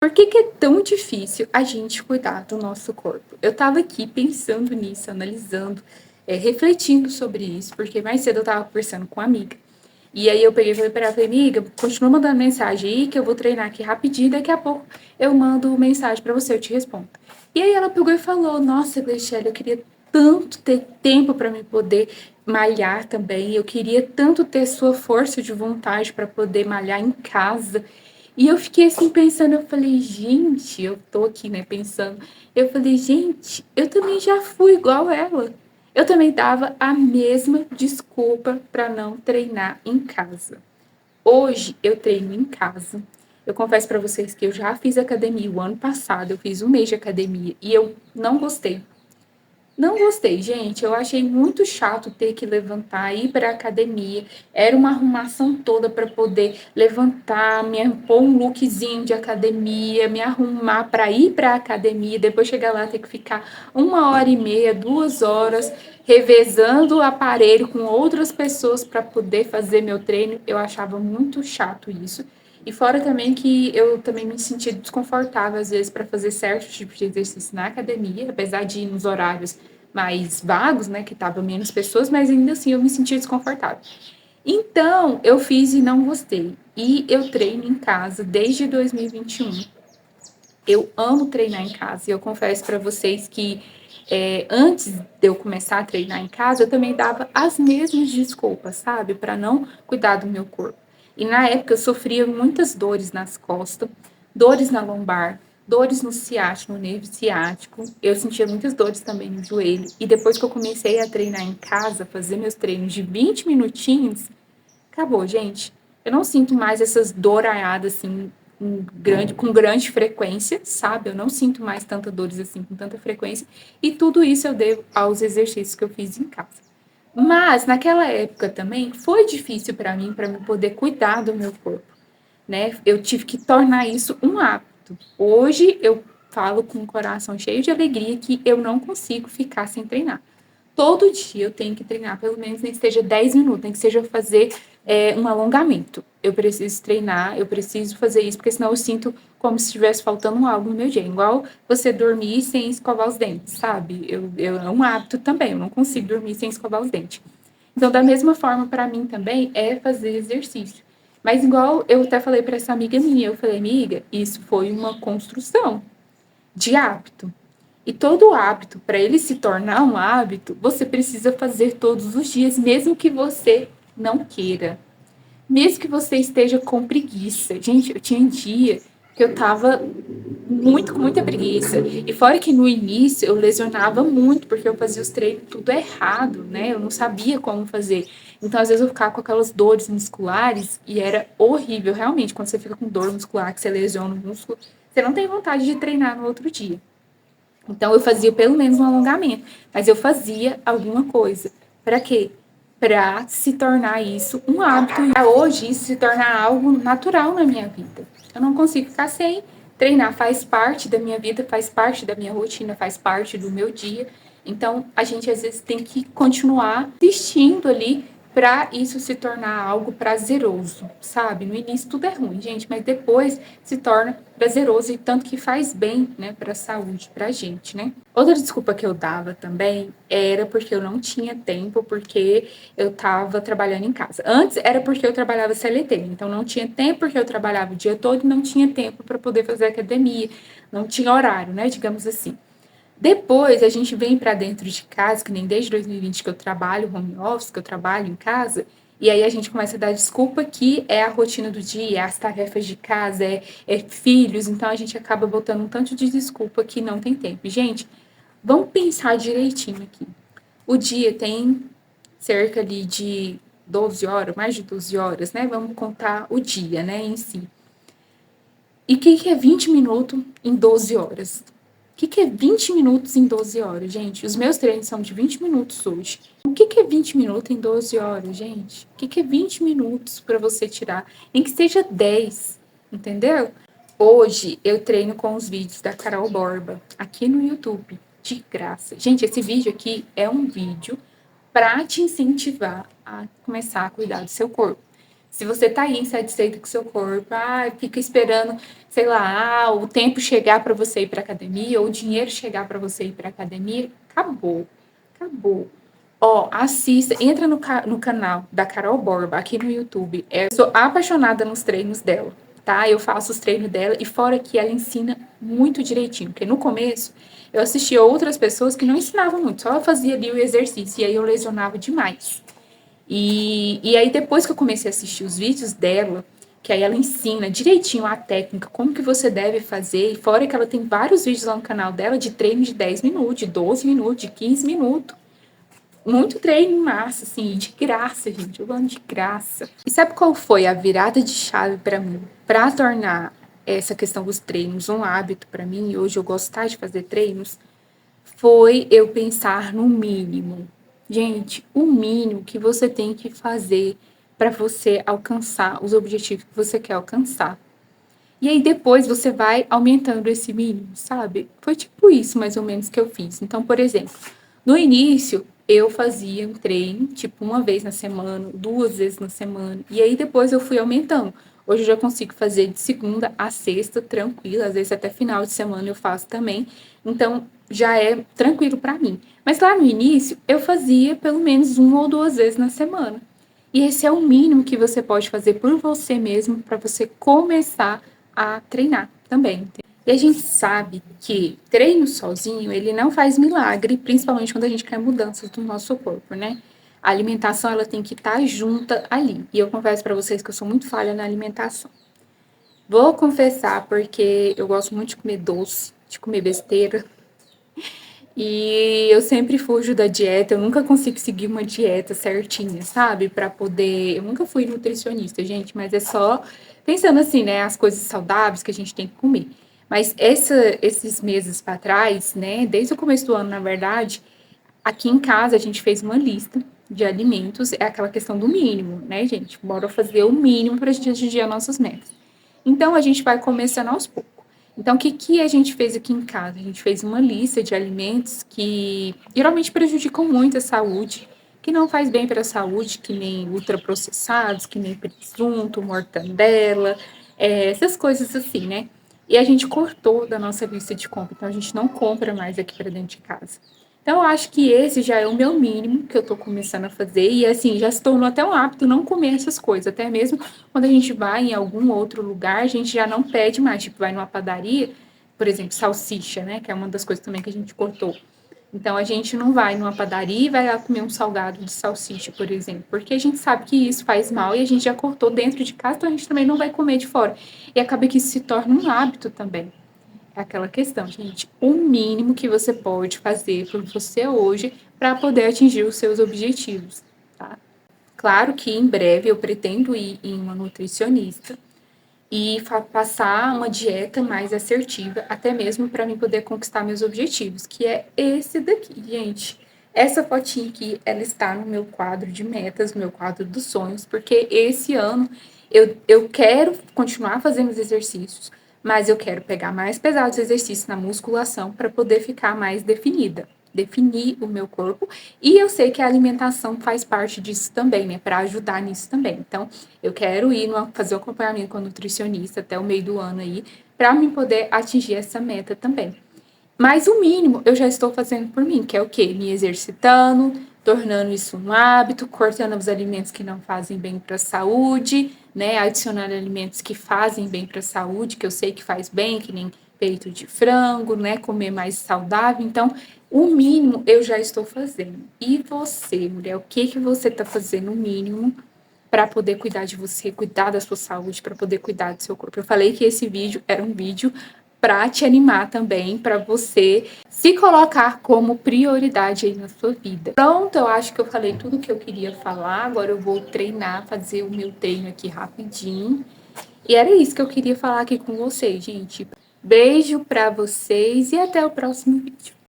Por que que é tão difícil a gente cuidar do nosso corpo? Eu estava aqui pensando nisso, analisando, refletindo sobre isso, porque mais cedo eu estava conversando com uma amiga. E aí eu peguei e falei para ela, falei, amiga, continua mandando mensagem aí, que eu vou treinar aqui rapidinho, daqui a pouco eu mando mensagem para você, eu te respondo. E aí ela pegou e falou, nossa, Gleichelle, eu queria tanto ter tempo para me poder malhar também, eu queria tanto ter sua força de vontade para poder malhar em casa. E eu fiquei assim pensando, eu falei, gente, eu tô aqui, né, pensando. Eu falei, gente, eu também já fui igual ela. Eu também dava a mesma desculpa para não treinar em casa. Hoje eu treino em casa. Eu confesso para vocês que eu já fiz academia o ano passado, eu fiz um mês de academia e eu não gostei. Não gostei, gente. Eu achei muito chato ter que levantar, ir para a academia. Era uma arrumação toda para poder levantar, pôr um lookzinho de academia, me arrumar para ir para a academia, depois chegar lá ter que ficar 1 hora e meia, 2 horas revezando o aparelho com outras pessoas para poder fazer meu treino. Eu achava muito chato isso. E fora também que eu também me sentia desconfortável às vezes para fazer certos tipos de exercício na academia, apesar de ir nos horários mais vagos, né, que tava menos pessoas, mas ainda assim eu me sentia desconfortável. Então, eu fiz e não gostei. E eu treino em casa desde 2021. Eu amo treinar em casa. E eu confesso para vocês que antes de eu começar a treinar em casa, eu também dava as mesmas desculpas, sabe? Para não cuidar do meu corpo. E na época eu sofria muitas dores nas costas, dores na lombar, dores no ciático, no nervo ciático. Eu sentia muitas dores também no joelho. E depois que eu comecei a treinar em casa, fazer meus treinos de 20 minutinhos, acabou, gente. Eu não sinto mais essas doraiadas assim com grande frequência, sabe? Eu não sinto mais tantas dores assim com tanta frequência. E tudo isso eu devo aos exercícios que eu fiz em casa. Mas naquela época também foi difícil para mim poder cuidar do meu corpo, né? Eu tive que tornar isso um hábito. Hoje eu falo com o coração cheio de alegria que eu não consigo ficar sem treinar. Todo dia eu tenho que treinar, pelo menos nem que seja 10 minutos, nem que seja fazer um alongamento. Eu preciso treinar, eu preciso fazer isso, porque senão eu sinto como se estivesse faltando algo no meu dia. Igual você dormir sem escovar os dentes, sabe? É um hábito também, eu não consigo dormir sem escovar os dentes. Então, da mesma forma, para mim também é fazer exercício. Mas igual eu até falei para essa amiga minha, eu falei, amiga, isso foi uma construção de hábito. E todo hábito, para ele se tornar um hábito, você precisa fazer todos os dias, mesmo que você não queira. Mesmo que você esteja com preguiça. Gente, eu tinha um dia que eu tava com muita preguiça. E fora que no início eu lesionava muito, porque eu fazia os treinos tudo errado, né? Eu não sabia como fazer. Então, às vezes, eu ficava com aquelas dores musculares e era horrível, realmente. Quando você fica com dor muscular, que você lesiona o músculo, você não tem vontade de treinar no outro dia. Então, eu fazia pelo menos um alongamento, mas eu fazia alguma coisa. Para quê? Para se tornar isso um hábito. E hoje, isso se tornar algo natural na minha vida. Eu não consigo ficar sem treinar. Faz parte da minha vida, faz parte da minha rotina, faz parte do meu dia. Então, a gente às vezes tem que continuar insistindo ali para isso se tornar algo prazeroso, sabe? No início tudo é ruim, gente, mas depois se torna prazeroso e tanto que faz bem, né, para a saúde, para a gente, né? Outra desculpa que eu dava também era porque eu não tinha tempo, porque eu estava trabalhando em casa. Antes era porque eu trabalhava CLT, então não tinha tempo porque eu trabalhava o dia todo e não tinha tempo para poder fazer academia, não tinha horário, né, digamos assim. Depois a gente vem para dentro de casa, que nem desde 2020 que eu trabalho home office, que eu trabalho em casa, e aí a gente começa a dar desculpa que é a rotina do dia, é as tarefas de casa, é filhos, então a gente acaba botando um tanto de desculpa que não tem tempo. Gente, vamos pensar direitinho aqui. O dia tem cerca ali de 12 horas, mais de 12 horas, né? Vamos contar o dia, né, em si. E o que é 20 minutos em 12 horas? O que é 20 minutos em 12 horas, gente? Os meus treinos são de 20 minutos hoje. O que é 20 minutos em 12 horas, gente? O que é 20 minutos para você tirar? Nem que seja 10, entendeu? Hoje eu treino com os vídeos da Carol Borba, aqui no YouTube, de graça. Gente, esse vídeo aqui é um vídeo para te incentivar a começar a cuidar do seu corpo. Se você tá aí insatisfeito com o seu corpo, fica esperando, sei lá, o tempo chegar para você ir para academia ou o dinheiro chegar para você ir para academia, acabou. Acabou. Ó, assista, entra no canal da Carol Borba aqui no YouTube. Eu sou apaixonada nos treinos dela, tá? Eu faço os treinos dela e fora que ela ensina muito direitinho, porque no começo eu assistia outras pessoas que não ensinavam muito, só fazia ali o exercício e aí eu lesionava demais. E aí, depois que eu comecei a assistir os vídeos dela, que aí ela ensina direitinho a técnica, como que você deve fazer, e fora que ela tem vários vídeos lá no canal dela de treino de 10 minutos, de 12 minutos, de 15 minutos. Muito treino em massa, assim, de graça, gente, eu amo de graça. E sabe qual foi a virada de chave para mim? Para tornar essa questão dos treinos um hábito para mim, e hoje eu gostar de fazer treinos, foi eu pensar no mínimo. Gente, o mínimo que você tem que fazer para você alcançar os objetivos que você quer alcançar. E aí depois você vai aumentando esse mínimo, sabe? Foi tipo isso mais ou menos que eu fiz. Então, por exemplo, no início eu fazia um treino, tipo uma vez na semana, 2 vezes na semana, e aí depois eu fui aumentando. Hoje eu já consigo fazer de segunda a sexta, tranquilo, às vezes até final de semana eu faço também. Então, já é tranquilo para mim. Mas lá no início, eu fazia pelo menos 1 ou 2 vezes na semana. E esse é o mínimo que você pode fazer por você mesmo para você começar a treinar também. E a gente sabe que treino sozinho, ele não faz milagre, principalmente quando a gente quer mudanças do nosso corpo, né? A alimentação, ela tem que estar junta ali. E eu confesso para vocês que eu sou muito falha na alimentação. Vou confessar porque eu gosto muito de comer doce, de comer besteira. E eu sempre fujo da dieta, eu nunca consigo seguir uma dieta certinha, sabe? Pra poder. Eu nunca fui nutricionista, gente, mas é só pensando assim, né? As coisas saudáveis que a gente tem que comer. Mas esses meses pra trás, né? Desde o começo do ano, na verdade, aqui em casa a gente fez uma lista de alimentos, é aquela questão do mínimo, né, gente? Bora fazer o mínimo pra gente atingir as nossas metas. Então a gente vai começando aos poucos. Então, o que, que a gente fez aqui em casa? A gente fez uma lista de alimentos que geralmente prejudicam muito a saúde, que não faz bem para a saúde, que nem ultraprocessados, que nem presunto, mortandela, essas coisas assim, né? E a gente cortou da nossa lista de compra, então a gente não compra mais aqui para dentro de casa. Então, eu acho que esse já é o meu mínimo que eu tô começando a fazer. E, assim, já se tornou até um hábito não comer essas coisas. Até mesmo quando a gente vai em algum outro lugar, a gente já não pede mais. Tipo, vai numa padaria, por exemplo, salsicha, né? Que é uma das coisas também que a gente cortou. Então, a gente não vai numa padaria e vai lá comer um salgado de salsicha, por exemplo. Porque a gente sabe que isso faz mal e a gente já cortou dentro de casa, então a gente também não vai comer de fora. E acaba que isso se torna um hábito também. É aquela questão, gente, o mínimo que você pode fazer por você hoje para poder atingir os seus objetivos, tá? Claro que em breve eu pretendo ir em uma nutricionista e passar uma dieta mais assertiva, até mesmo para mim poder conquistar meus objetivos, que é esse daqui, gente. Essa fotinha aqui, ela está no meu quadro de metas, no meu quadro dos sonhos, porque esse ano eu quero continuar fazendo os exercícios, mas eu quero pegar mais pesados exercícios na musculação para poder ficar mais definida, definir o meu corpo. E eu sei que a alimentação faz parte disso também, né? Para ajudar nisso também. Então, eu quero ir fazer o acompanhamento com a nutricionista até o meio do ano aí, para me poder atingir essa meta também. Mas o mínimo eu já estou fazendo por mim, que é o quê? Me exercitando, tornando isso um hábito, cortando os alimentos que não fazem bem para a saúde, né? Adicionando alimentos que fazem bem para a saúde, que eu sei que faz bem, que nem peito de frango, né? Comer mais saudável. Então, o mínimo eu já estou fazendo. E você, mulher, o que que você está fazendo o mínimo para poder cuidar de você, cuidar da sua saúde, para poder cuidar do seu corpo? Eu falei que esse vídeo era um vídeo para te animar também, para você se colocar como prioridade aí na sua vida. Pronto, eu acho que eu falei tudo que eu queria falar. Agora eu vou treinar, fazer o meu treino aqui rapidinho. E era isso que eu queria falar aqui com vocês, gente. Beijo para vocês e até o próximo vídeo.